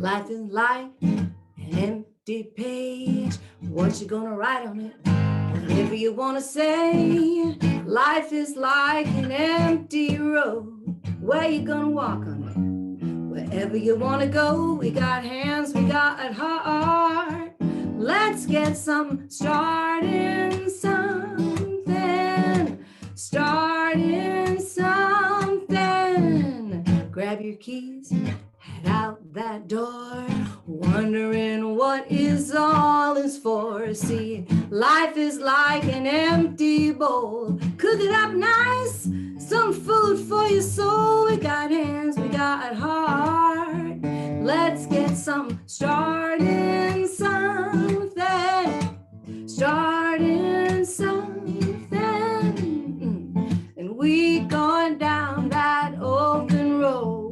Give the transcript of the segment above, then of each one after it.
Life is like an empty page. What you gonna write on it? Whatever you wanna say. Life is like an empty road. Where you gonna walk on it? Wherever you wanna go. We got hands, we got a heart. Let's get something started, something. Starting something. Grab your keys, head out that door, wondering what is all is for. See, life is like an empty bowl. Cook it up nice, some food for your soul. We got hands, we got heart. Let's get something starting, something. Starting something. And we going down that open road.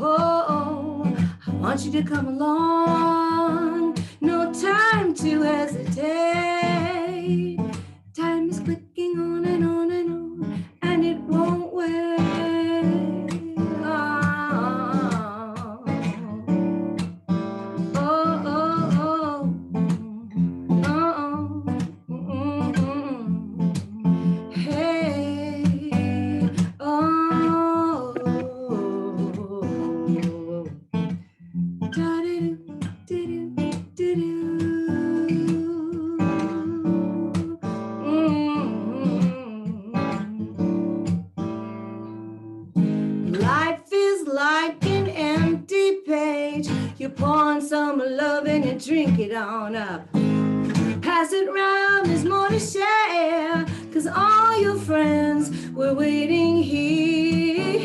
Oh, I want you to come along. No time to hesitate. Time is clicking on and on and on, and it won't wait. Oh, oh, oh, oh, oh, hey, oh. Life is like an empty page. You pour on some love and you drink it on up. Pass it round, there's more to share, 'cause all your friends were waiting here.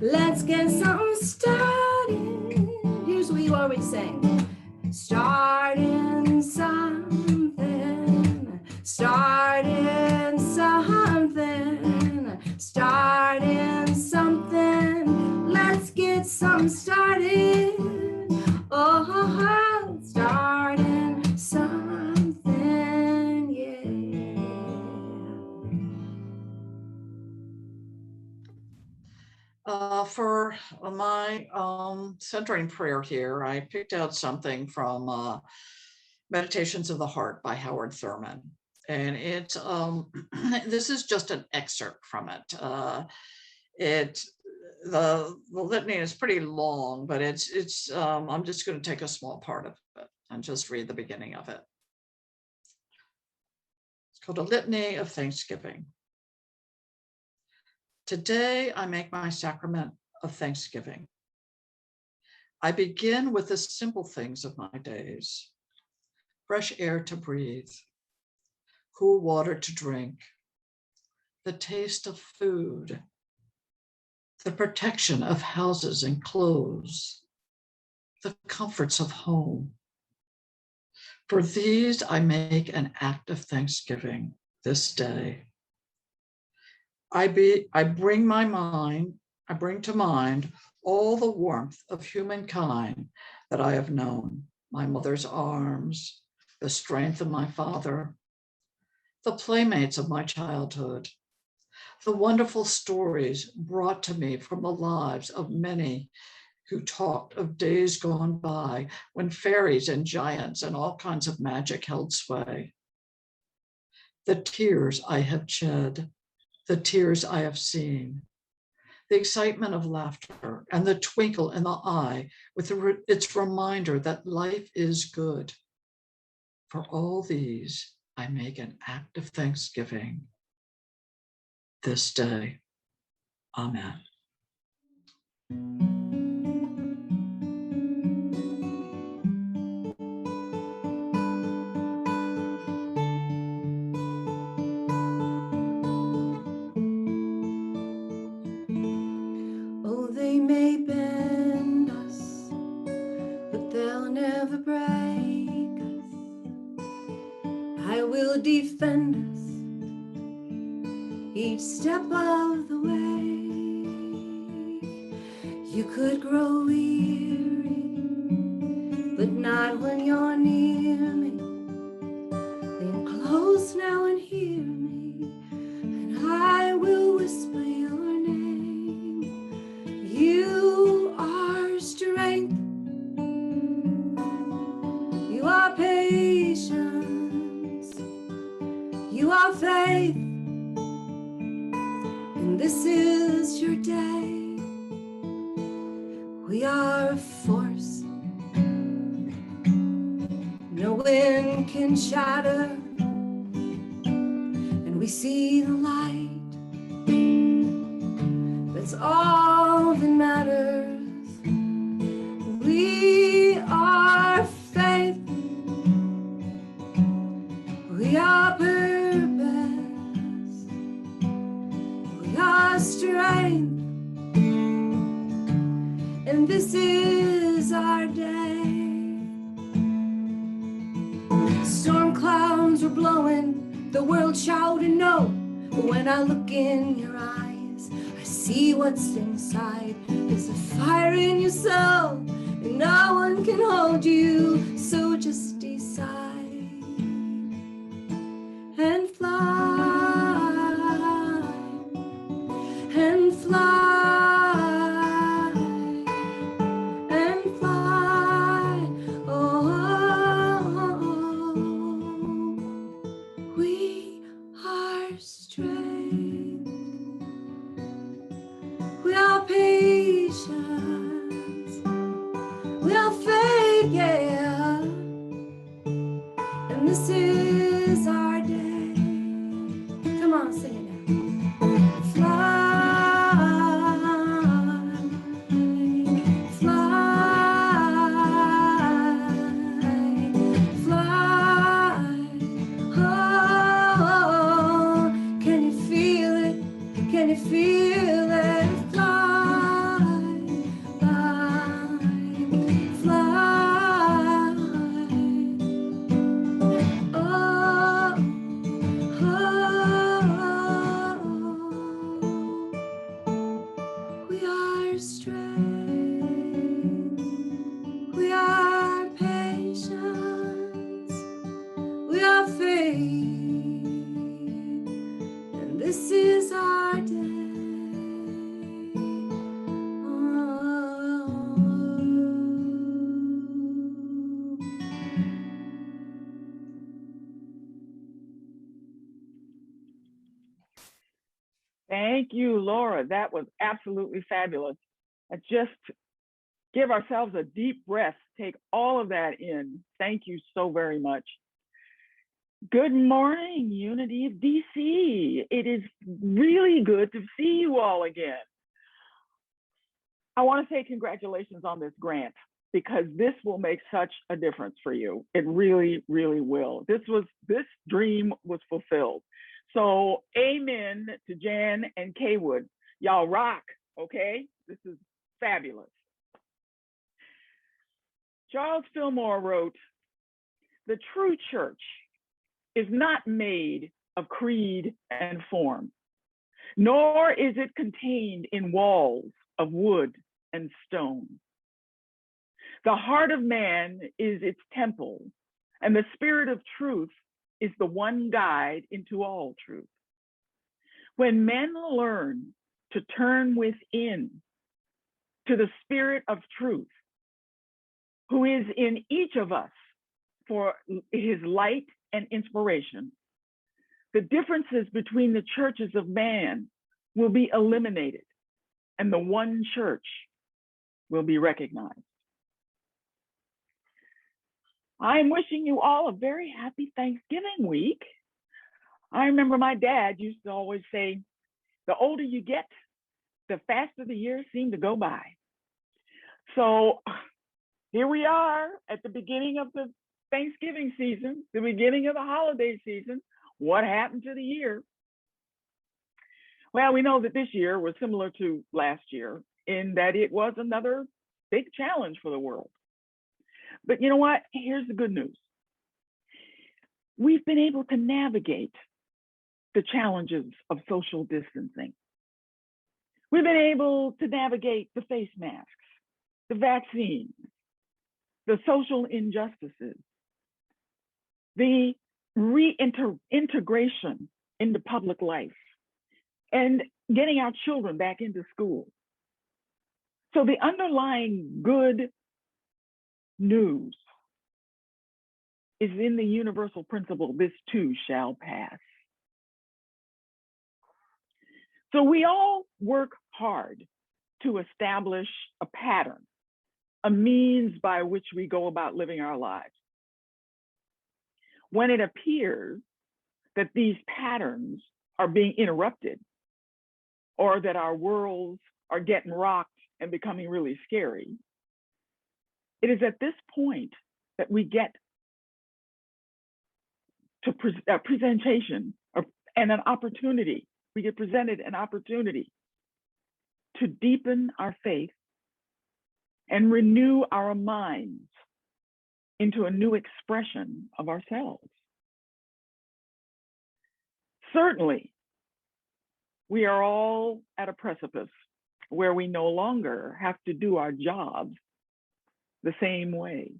Let's get something started. Here's what you always sang. Starting something. Starting something. Starting something. Let's get something started. Oh, starting something, yeah. For my centering prayer here, I picked out something from Meditations of the Heart by Howard Thurman. And it's this is just an excerpt from it. The litany is pretty long, but it's I'm just going to take a small part of it and just read the beginning of it. It's called a Litany of Thanksgiving. Today I make my sacrament of thanksgiving. I begin with the simple things of my days: fresh air to breathe, cool water to drink, the taste of food, the protection of houses and clothes, the comforts of home. For these I make an act of thanksgiving this day. I bring to mind all the warmth of humankind that I have known: my mother's arms, the strength of my father, the playmates of my childhood, the wonderful stories brought to me from the lives of many who talked of days gone by when fairies and giants and all kinds of magic held sway. The tears I have shed, the tears I have seen, the excitement of laughter and the twinkle in the eye with its reminder that life is good. For all these, I make an act of thanksgiving this day. Amen. Oh, they may bend us, but they'll never break us. I will defend us each step of the way. You could grow weary, but not when you're near me. Lean close now and hear me, and I will whisper your name. You are strength, you are patience, you are faith, and this is your day. We are a force no wind can shatter, and we see the light. That's all that matters. We are faith, we are purpose, we are strength, and this is our day. Storm clouds were blowing, the world shouted no, but when I look in your eyes, I see what's inside. There's a fire in your soul, and no one can hold you, so just decide and fly, and fly, and fly. Oh, we are strength, we are patience, we are faith, yeah, and this is our day. Come on, sing it now. Fly, fly, fly. Oh, can you feel it? Can you feel it? Fly, fly, fly. Oh, we are strength, we are patience, we are faith, and this is our day. Thank you, Laura. That was absolutely fabulous. Just give ourselves a deep breath, take all of that in. Thank you so very much. Good morning, Unity of DC. It is really good to see you all again. I want to say congratulations on this grant, because this will make such a difference for you. It really, really will. This dream was fulfilled. So amen to Jan and Kaywood. Y'all rock, okay? This is fabulous. Charles Fillmore wrote, "The true church is not made of creed and form, nor is it contained in walls of wood and stone. The heart of man is its temple, and the spirit of truth is the one guide into all truth. When men learn to turn within to the spirit of truth, who is in each of us for his light and inspiration, the differences between the churches of man will be eliminated, and the one church will be recognized." I'm wishing you all a very happy Thanksgiving week. I remember my dad used to always say, the older you get, the faster the years seem to go by. So here we are at the beginning of the Thanksgiving season, the beginning of the holiday season. What happened to the year? Well, we know that this year was similar to last year in that it was another big challenge for the world. But you know what? Here's the good news. We've been able to navigate the challenges of social distancing. We've been able to navigate the face masks, the vaccines, the social injustices, the reintegration into public life, and getting our children back into school. So the underlying good news is in the universal principle, this too shall pass. So we all work hard to establish a pattern, a means by which we go about living our lives. When it appears that these patterns are being interrupted, or that our worlds are getting rocked and becoming really scary, it is at this point that we get to presentation and an opportunity. We get presented an opportunity to deepen our faith and renew our minds into a new expression of ourselves. Certainly, we are all at a precipice where we no longer have to do our jobs the same way.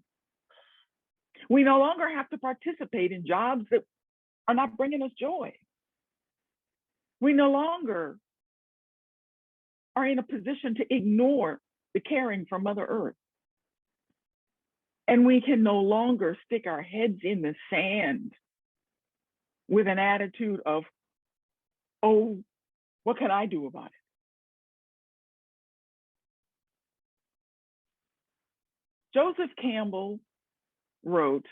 We no longer have to participate in jobs that are not bringing us joy. We no longer are in a position to ignore the caring for Mother Earth. And we can no longer stick our heads in the sand with an attitude of, oh, what can I do about it? Joseph Campbell wrote,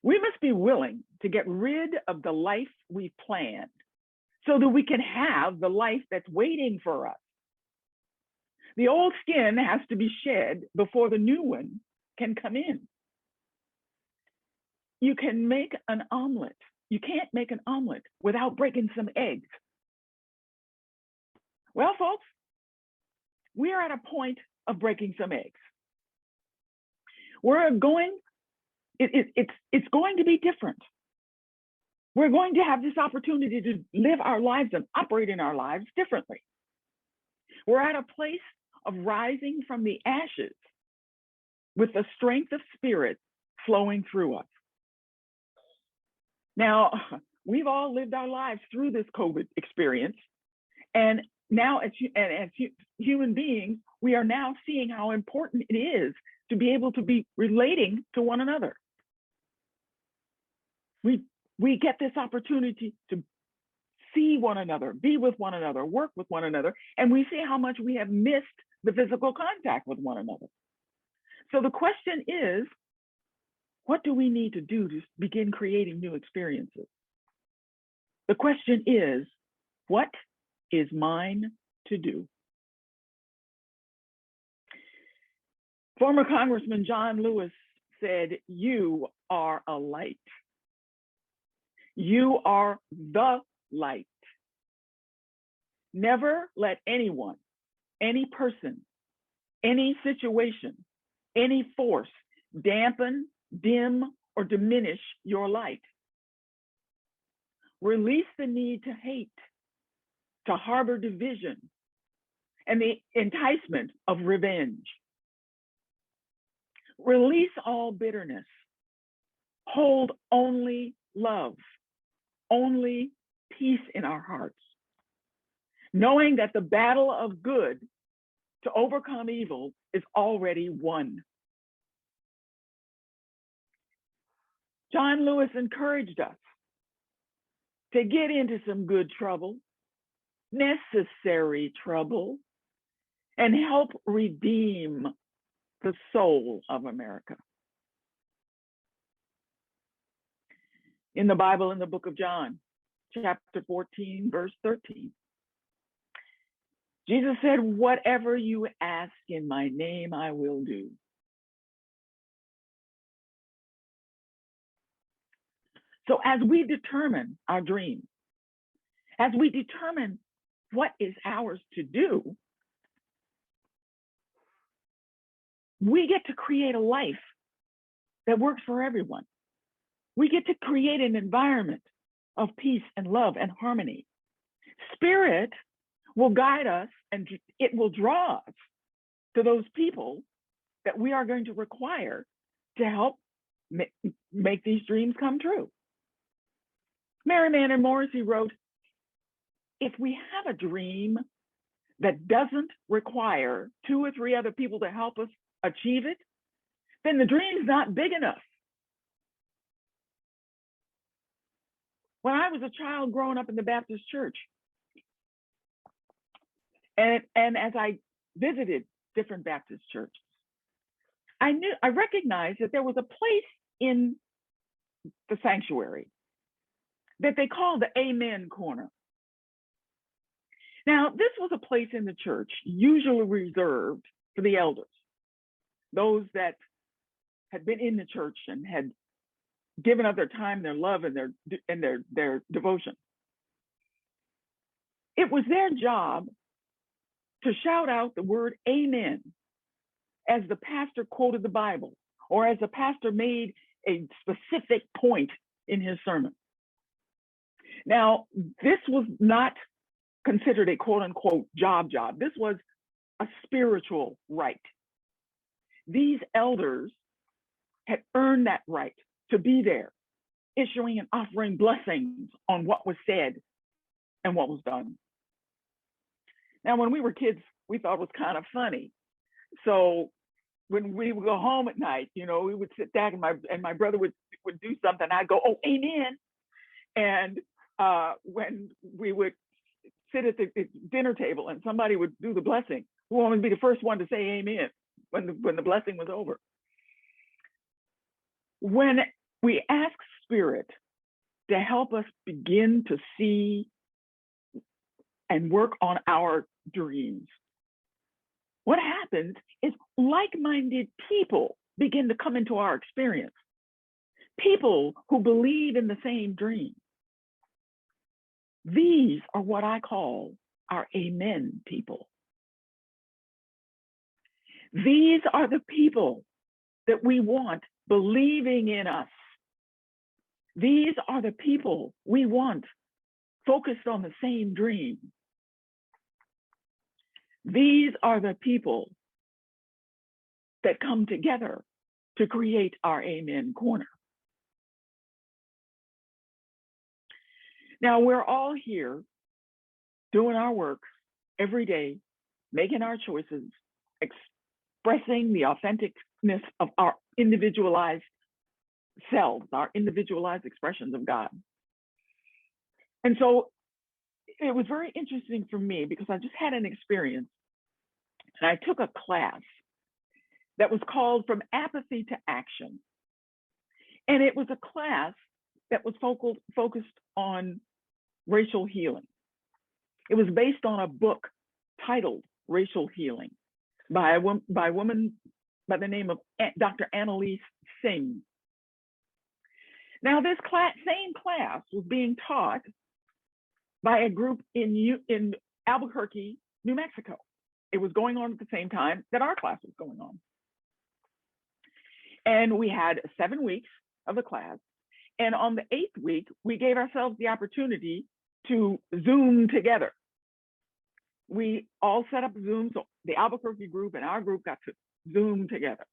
we must be willing to get rid of the life we planned so that we can have the life that's waiting for us. The old skin has to be shed before the new one can come in. You can make an omelet. You can't make an omelet without breaking some eggs. Well, folks, we are at a point of breaking some eggs. It's going to be different. We're going to have this opportunity to live our lives and operate in our lives differently. We're at a place of rising from the ashes with the strength of spirit flowing through us. Now, we've all lived our lives through this COVID experience, and now as human beings, we are now seeing how important it is to be able to be relating to one another. We get this opportunity to see one another, be with one another, work with one another, and we see how much we have missed the physical contact with one another. So the question is, what do we need to do to begin creating new experiences? The question is, what is mine to do? Former Congressman John Lewis said, you are a light. You are the light. Never let anyone, any person, any situation, any force dampen, dim, or diminish your light. Release the need to hate, to harbor division, and the enticement of revenge. Release all bitterness. Hold only love, only peace in our hearts, knowing that the battle of good to overcome evil is already won. John Lewis encouraged us to get into some good trouble, necessary trouble, and help redeem the soul of America. In the Bible, in the book of John, chapter 14, verse 13, Jesus said, whatever you ask in my name, I will do. So as we determine our dreams, as we determine what is ours to do, we get to create a life that works for everyone. We get to create an environment of peace and love and harmony. Spirit will guide us and it will draw us to those people that we are going to require to help make these dreams come true. Merriman and Morrissey wrote, if we have a dream that doesn't require 2 or 3 other people to help us achieve it, then the dream's not big enough. When I was a child growing up in the Baptist church, and as I visited different Baptist churches, I recognized that there was a place in the sanctuary that they called the Amen Corner. Now, this was a place in the church usually reserved for the elders, those that had been in the church and had given up their time, their love, and their devotion. It was their job to shout out the word amen as the pastor quoted the Bible, or as the pastor made a specific point in his sermon. Now, this was not considered a quote unquote job. This was a spiritual right. These elders had earned that right to be there, issuing and offering blessings on what was said and what was done. Now, when we were kids, we thought it was kind of funny. So when we would go home at night, we would sit back and my brother would do something. I'd go, oh, amen. And when we would sit at the dinner table and somebody would do the blessing, we wanted to be the first one to say amen when the blessing was over. When we ask Spirit to help us begin to see and work on our dreams, what happens is like-minded people begin to come into our experience. People who believe in the same dream. These are what I call our amen people. These are the people that we want believing in us. These are the people we want focused on the same dream. These are the people that come together to create our Amen Corner. Now, we're all here doing our work every day, making our choices, expressing the authenticness of our individualized selves, our individualized expressions of God. And so it was very interesting for me because I just had an experience and I took a class that was called From Apathy to Action. And it was a class that was focused on racial healing. It was based on a book titled Racial Healing by a woman by the name of Dr. Annalise Singh. Now, this same class was being taught by a group in Albuquerque, New Mexico. It was going on at the same time that our class was going on. And we had 7 weeks of the class. And on the 8th week, we gave ourselves the opportunity to Zoom together. We all set up Zoom, so the Albuquerque group and our group got to Zoom together.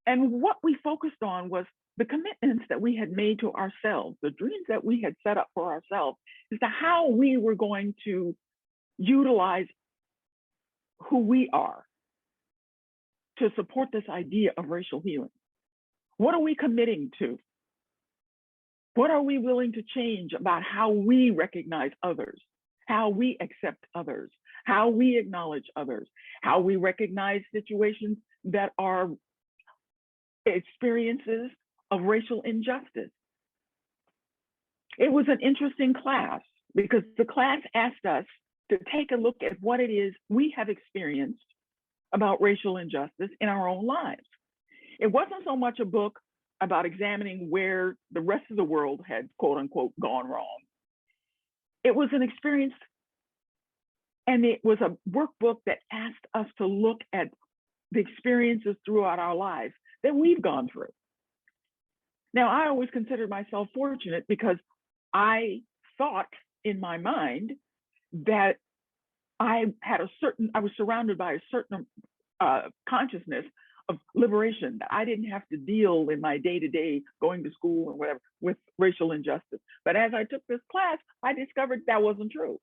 And what we focused on was the commitments that we had made to ourselves, the dreams that we had set up for ourselves, as to how we were going to utilize who we are to support this idea of racial healing. What are we committing to? What are we willing to change about how we recognize others, how we accept others, how we acknowledge others, how we recognize situations that are experiences of racial injustice? It was an interesting class because the class asked us to take a look at what it is we have experienced about racial injustice in our own lives. It wasn't so much a book about examining where the rest of the world had, quote unquote, gone wrong. It was an experience, and it was a workbook that asked us to look at the experiences throughout our lives that we've gone through. Now, I always considered myself fortunate because I thought in my mind that I was surrounded by a certain consciousness of liberation, that I didn't have to deal in my day-to-day going to school and whatever with racial injustice. But as I took this class, I discovered that wasn't true.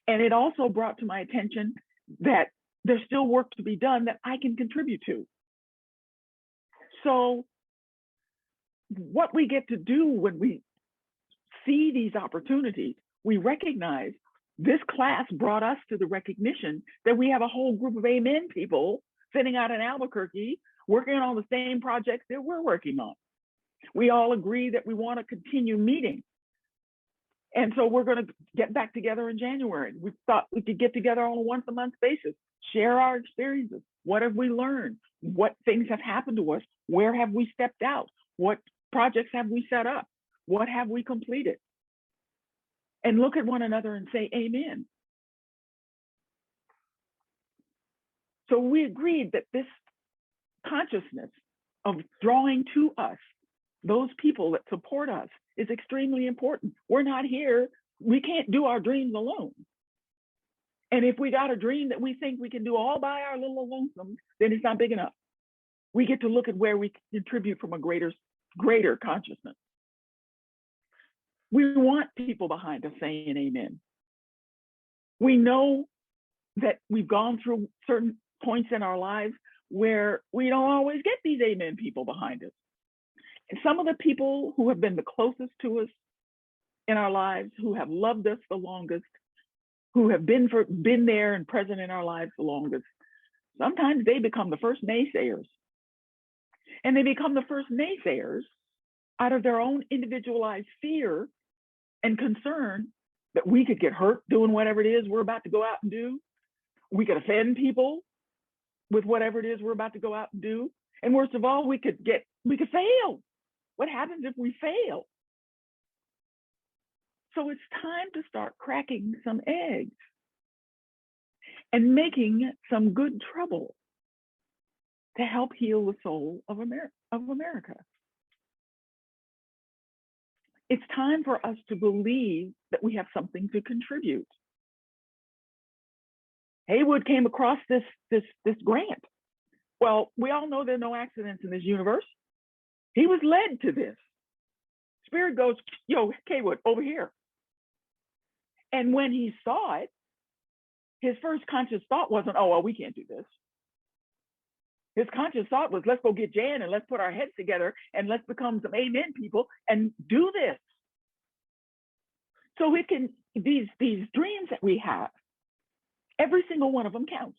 And it also brought to my attention that there's still work to be done that I can contribute to. So what we get to do when we see these opportunities, we recognize this class brought us to the recognition that we have a whole group of amen people sitting out in Albuquerque working on the same projects that we're working on. We all agree that we want to continue meeting. And so we're going to get back together in January. We thought we could get together on a once-a-month basis, share our experiences. What have we learned? What things have happened to us? Where have we stepped out? What projects have we set up? What have we completed? And look at one another and say amen. So we agreed that this consciousness of drawing to us those people that support us is extremely important. We're not here, we can't do our dreams alone. And if we got a dream that we think we can do all by our little lonesome, then it's not big enough. We get to look at where we contribute from a greater consciousness. We want people behind us saying amen. We know that we've gone through certain points in our lives where we don't always get these amen people behind us. And some of the people who have been the closest to us in our lives, who have loved us the longest, who have been there and present in our lives the longest, sometimes they become the first naysayers. And they become the first naysayers out of their own individualized fear and concern that we could get hurt doing whatever it is we're about to go out and do. We could offend people with whatever it is we're about to go out and do. And worst of all, we could fail. What happens if we fail? So it's time to start cracking some eggs and making some good trouble to help heal the soul of America. It's time for us to believe that we have something to contribute. Haywood came across this grant. Well, we all know there are no accidents in this universe. He was led to this. Spirit goes, yo, Haywood, over here. And when he saw it, his first conscious thought wasn't, oh, well, we can't do this. His conscious thought was, let's go get Jan and let's put our heads together and let's become some amen people and do this. So it can, these dreams that we have, every single one of them counts.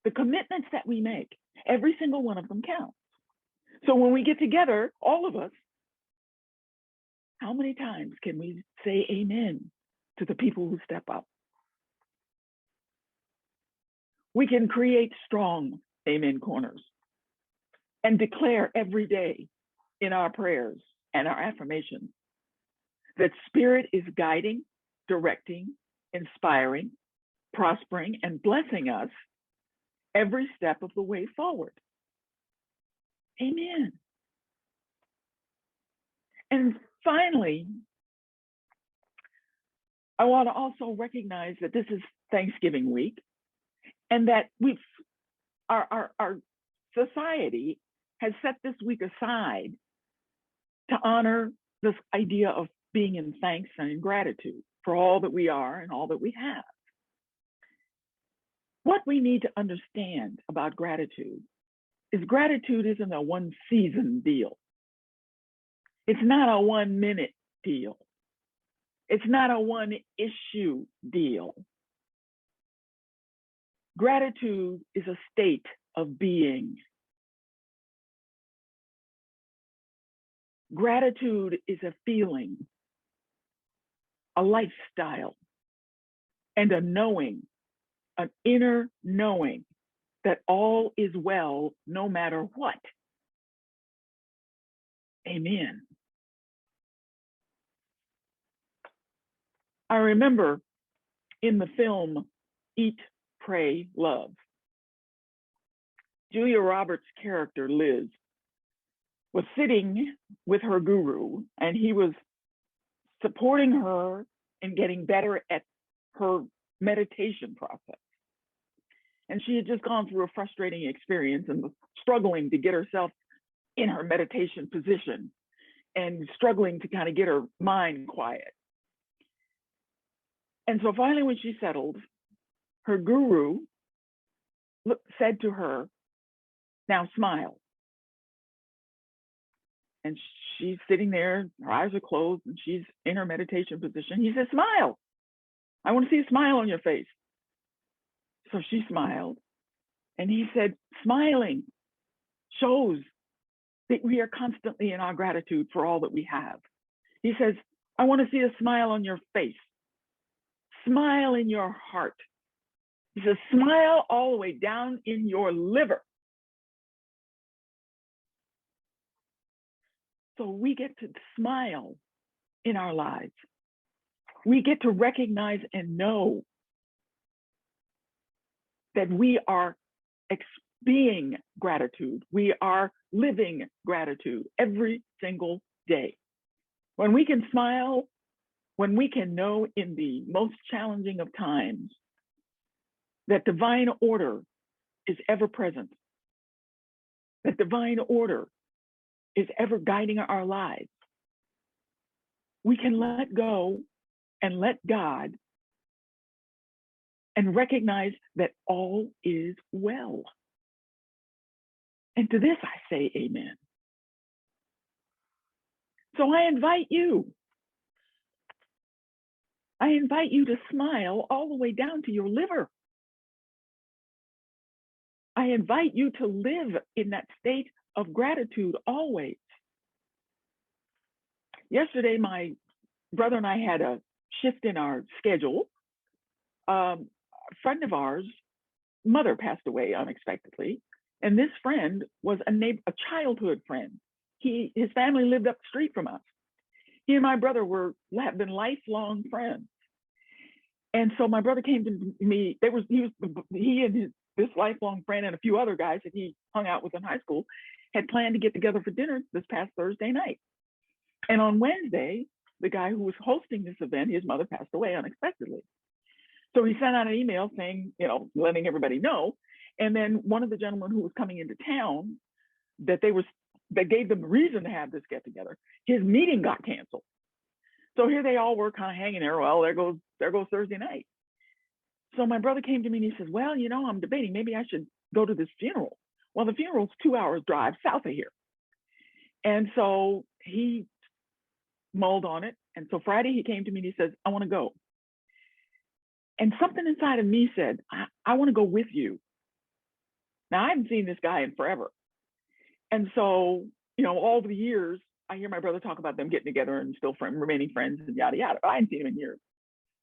The commitments that we make, every single one of them counts. So when we get together, all of us, how many times can we say amen to the people who step up? We can create strong amen corners and declare every day in our prayers and our affirmations that Spirit is guiding, directing, inspiring, prospering, and blessing us every step of the way forward. Amen. And finally, I want to also recognize that this is Thanksgiving week and that our society has set this week aside to honor this idea of being in thanks and in gratitude for all that we are and all that we have. What we need to understand about gratitude isn't a one season deal. It's not a 1 minute deal. It's not a one issue deal. Gratitude is a state of being. Gratitude is a feeling, a lifestyle, and a knowing, an inner knowing that all is well no matter what. Amen. I remember in the film Eat, Pray, Love, Julia Roberts' character, Liz, was sitting with her guru, and he was supporting her in getting better at her meditation process. And she had just gone through a frustrating experience and was struggling to get herself in her meditation position and struggling to kind of get her mind quiet. And so finally, when she settled, her guru said to her, "Now smile." And she's sitting there, her eyes are closed, and she's in her meditation position. He says, "Smile. I want to see a smile on your face." So she smiled, and he said, "Smiling shows that we are constantly in our gratitude for all that we have." He says, "I want to see a smile on your face. Smile in your heart." He says, "Smile all the way down in your liver." So we get to smile in our lives. We get to recognize and know that we are being gratitude. We are living gratitude every single day. When we can smile, when we can know in the most challenging of times that divine order is ever present, that divine order is ever guiding our lives, we can let go and let God and recognize that all is well. And to this I say amen. So I invite you to smile all the way down to your liver. I invite you to live in that state of gratitude always. Yesterday, my brother and I had a shift in our schedule. A friend of ours' mother passed away unexpectedly, and this friend was a childhood friend. His family lived up the street from us. He and my brother have been lifelong friends. And so my brother came to me. He and this lifelong friend and a few other guys that he hung out with in high school had planned to get together for dinner this past Thursday night. And on Wednesday, the guy who was hosting this event, his mother passed away unexpectedly. So he sent out an email saying, letting everybody know. And then one of the gentlemen who was coming into town, that gave them a reason to have this get together, his meeting got canceled. So here they all were kind of hanging there. Well, there goes Thursday night. So my brother came to me and he says, "Well, I'm debating, maybe I should go to this funeral." Well, the funeral's 2 hours drive south of here. And so he mulled on it. And so Friday he came to me and he says, "I want to go." And something inside of me said, I want to go with you. Now, I haven't seen this guy in forever. And so, all the years, I hear my brother talk about them getting together and still remaining friends and yada, yada. I hadn't seen him in years.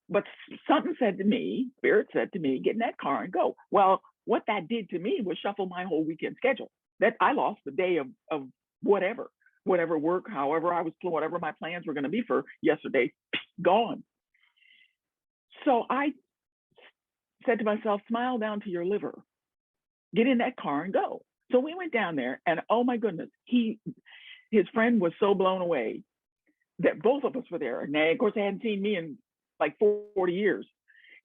But something said to me, Spirit said to me, get in that car and go. Well, what that did to me was shuffle my whole weekend schedule. That I lost the day of whatever work, whatever my plans were going to be for yesterday, gone. So I said to myself, smile down to your liver, get in that car and go. So we went down there, and oh my goodness, his friend was so blown away that both of us were there. And of course, they hadn't seen me in like 40 years.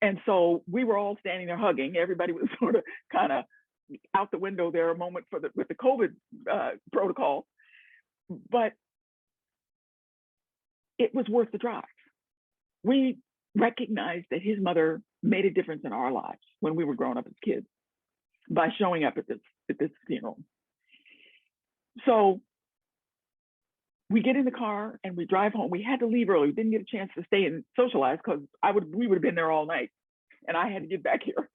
And so we were all standing there hugging. Everybody was sort of kind of out the window there a moment with the COVID protocol. But it was worth the drive. We recognized that his mother made a difference in our lives when we were growing up as kids by showing up at this funeral. So we get in the car and we drive home. We had to leave early. We didn't get a chance to stay and socialize because we would have been there all night, and I had to get back here.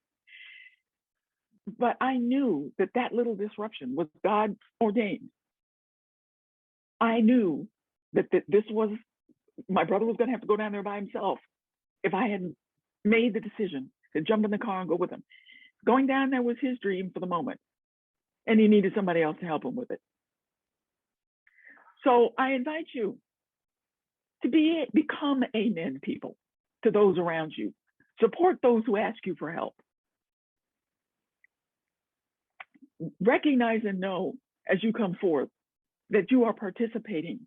But I knew that little disruption was God ordained. I knew that this was, my brother was going to have to go down there by himself if I hadn't made the decision to jump in the car and go with him. Going down there was his dream for the moment, and he needed somebody else to help him with it. So I invite you to become amen people to those around you. Support those who ask you for help. Recognize and know as you come forth that you are participating.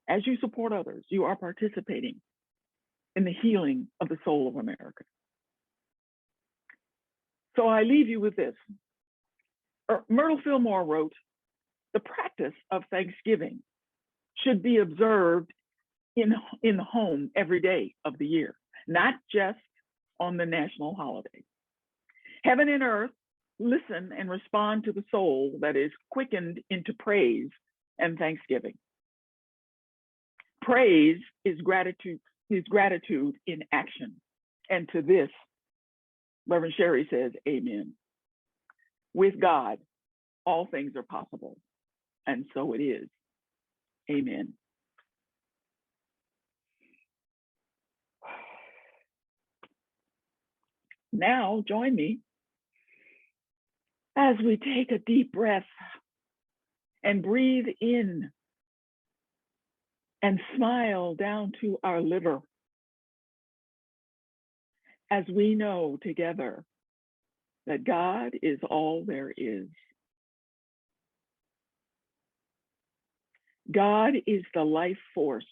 As you support others, you are participating in the healing of the soul of America. So I leave you with this. Myrtle Fillmore wrote, the practice of Thanksgiving should be observed in the home every day of the year, not just on the national holiday. Heaven and earth listen and respond to the soul that is quickened into praise and thanksgiving. Praise is gratitude in action. And to this, Reverend Sherrie says, amen. With God, all things are possible. And so it is. Amen. Now, join me as we take a deep breath and breathe in and smile down to our liver as we know together that God is all there is. God is the life force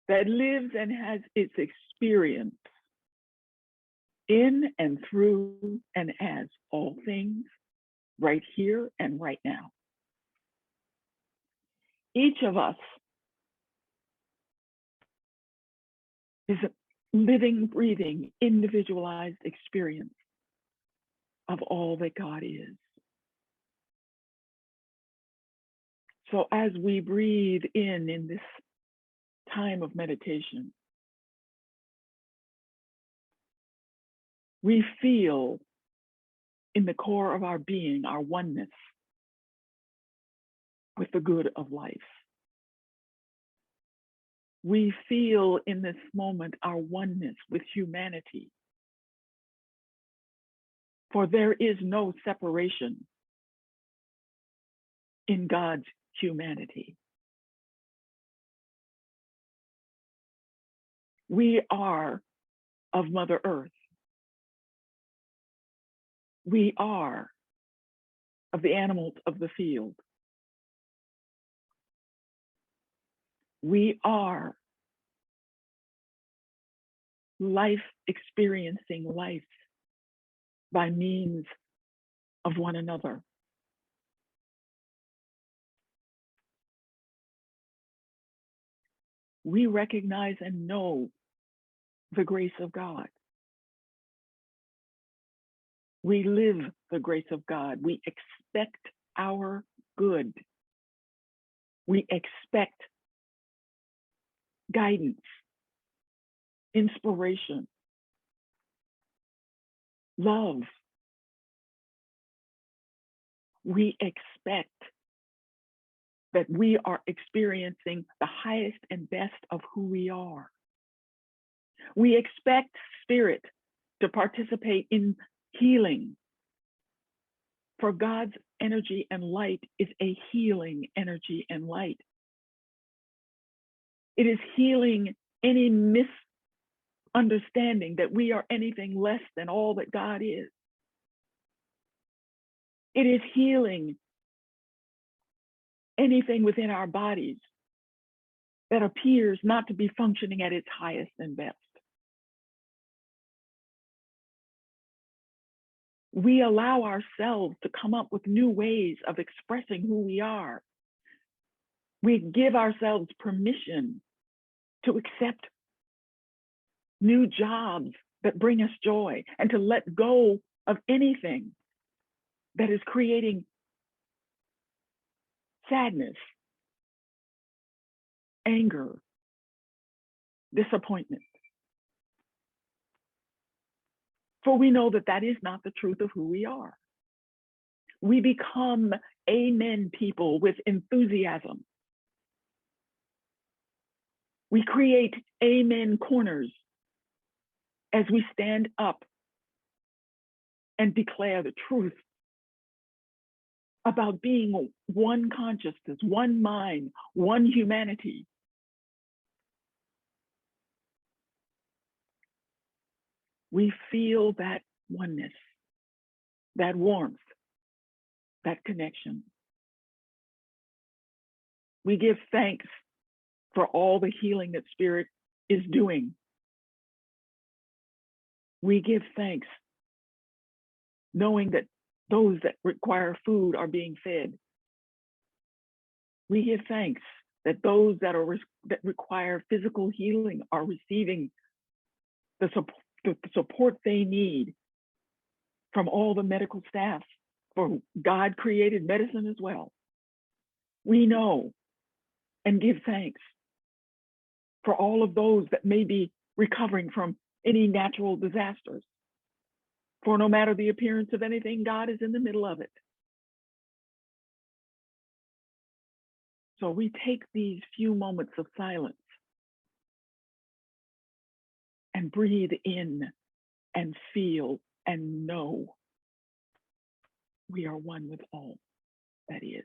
that lives and has its experience in and through and as all things right here and right now. Each of us is a living, breathing, individualized experience of all that God is. So as we breathe in this time of meditation, we feel in the core of our being, our oneness with the good of life. We feel in this moment our oneness with humanity. For there is no separation in God's humanity. We are of Mother Earth. We are of the animals of the field. We are life experiencing life by means of one another. We recognize and know the grace of God. We live the grace of God. We expect our good. We expect guidance, inspiration, love. We expect that we are experiencing the highest and best of who we are. We expect spirit to participate in healing. For God's energy and light is a healing energy and light. It is healing any misunderstanding that we are anything less than all that God is. It is healing anything within our bodies that appears not to be functioning at its highest and best. We allow ourselves to come up with new ways of expressing who we are. We give ourselves permission to accept new jobs that bring us joy and to let go of anything that is creating sadness, anger, disappointment. For we know that that is not the truth of who we are. We become amen people with enthusiasm. We create amen corners as we stand up and declare the truth about being one consciousness, one mind, one humanity. We feel that oneness, that warmth, that connection. We give thanks for all the healing that Spirit is doing. We give thanks knowing that those that require food are being fed. We give thanks that those that require physical healing are receiving the support they need from all the medical staff, for God created medicine as well. We know and give thanks for all of those that may be recovering from any natural disasters. For no matter the appearance of anything, God is in the middle of it. So we take these few moments of silence and breathe in and feel and know we are one with all that is.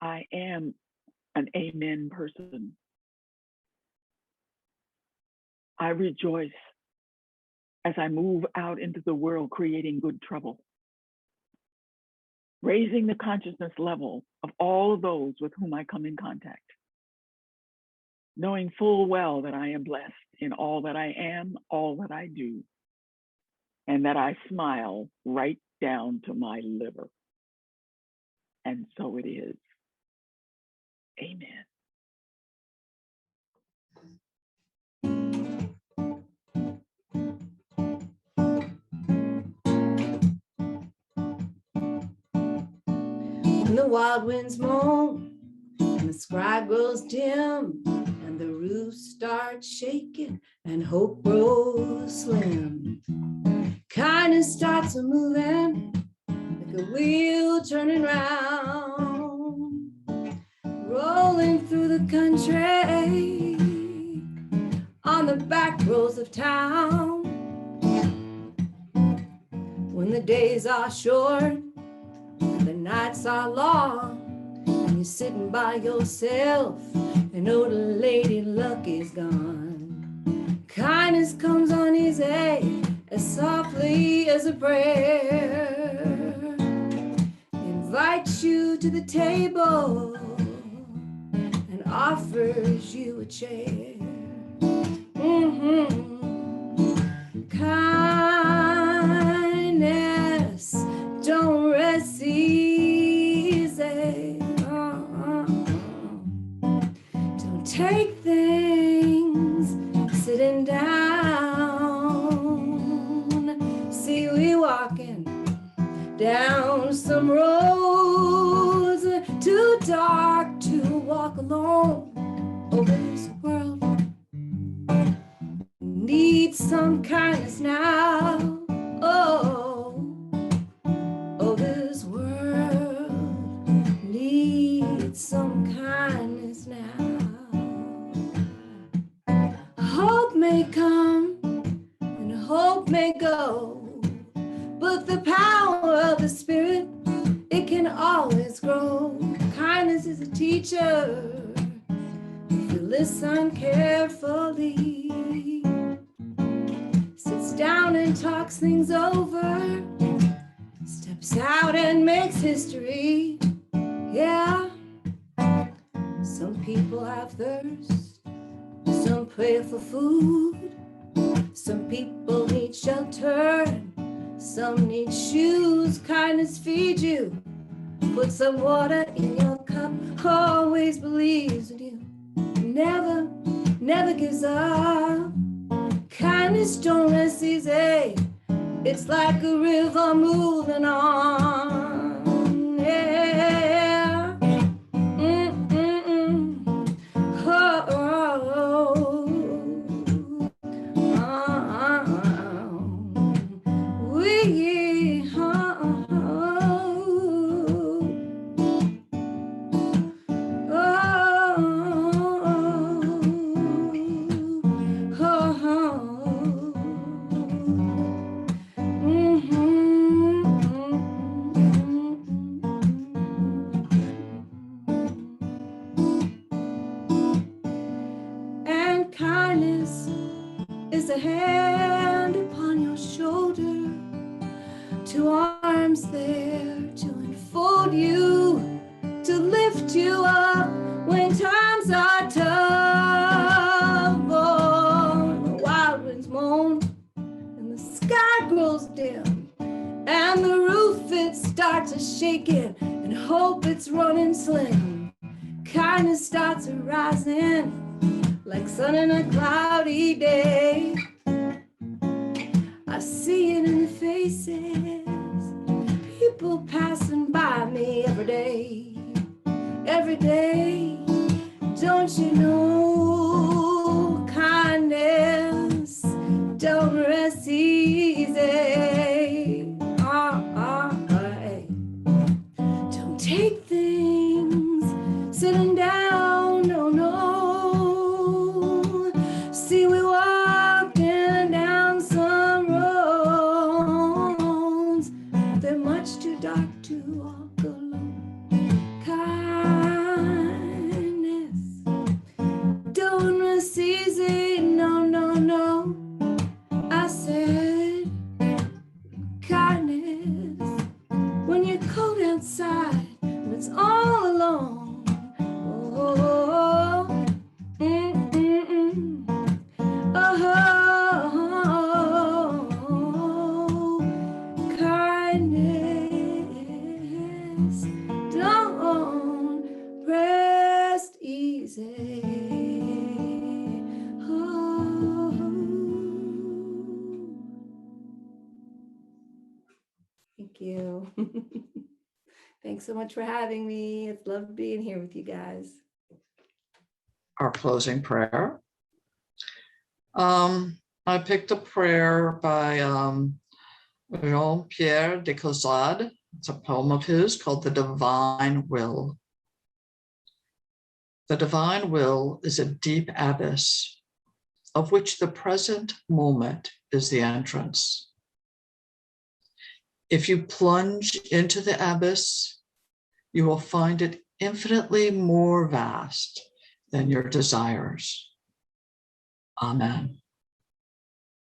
I am an amen person. I rejoice as I move out into the world creating good trouble, raising the consciousness level of all of those with whom I come in contact, knowing full well that I am blessed in all that I am, all that I do, and that I smile right down to my liver. And so it is. Amen. When the wild winds moan and the sky grows dim and the roof starts shaking and hope grows slim, kindness starts a moving like a wheel turning round, rolling through the country on the back roads of town. When the days are short and the nights are long, and you're sitting by yourself and know the lady luck is gone, kindness comes uneasy as softly as a prayer, invites you to the table and offers you a chair. Kindness don't rest easy. Don't take things sitting down. See, we walking down some roads too dark to walk alone. Over this world needs some kindness now. Oh, this world needs some kindness now. Hope may come and hope may go, but the power of the Spirit, it can always grow. Kindness is a teacher if you listen carefully. Sits down and talks things over, steps out and makes history. Yeah, some people have thirst, some pray for food, some people need shelter, some need shoes. Kindness feeds you, put some water in your cup, always believes in you, never gives up. Kindness don't rest easy, it's like a river moving on. Yeah. kindness is a hand upon your shoulder, two arms there to enfold you, to lift you up when times are tough. Oh, the wild winds moan and the sky grows dim and the roof it starts a shaking and hope it's running slim. Kindness starts a rising like sun in a cloudy day. I see it in the faces, people passing by me every day. Every day, don't you know kindness don't rest easy. Don't take things sitting down, no, no. See, we walking down some roads, they're much too dark to walk alone. Kindness don't rest easy, no, no, no. I said kindness when you're cold outside and it's all alone. Oh, oh, kindness don't rest easy. Oh. Thank you. Thanks so much for having me. It's loved being here with you guys. Our closing prayer. I picked a prayer by Jean-Pierre de Caussade. It's a poem of his called The Divine Will. The divine will is a deep abyss of which the present moment is the entrance. If you plunge into the abyss, you will find it infinitely more vast than your desires. Amen.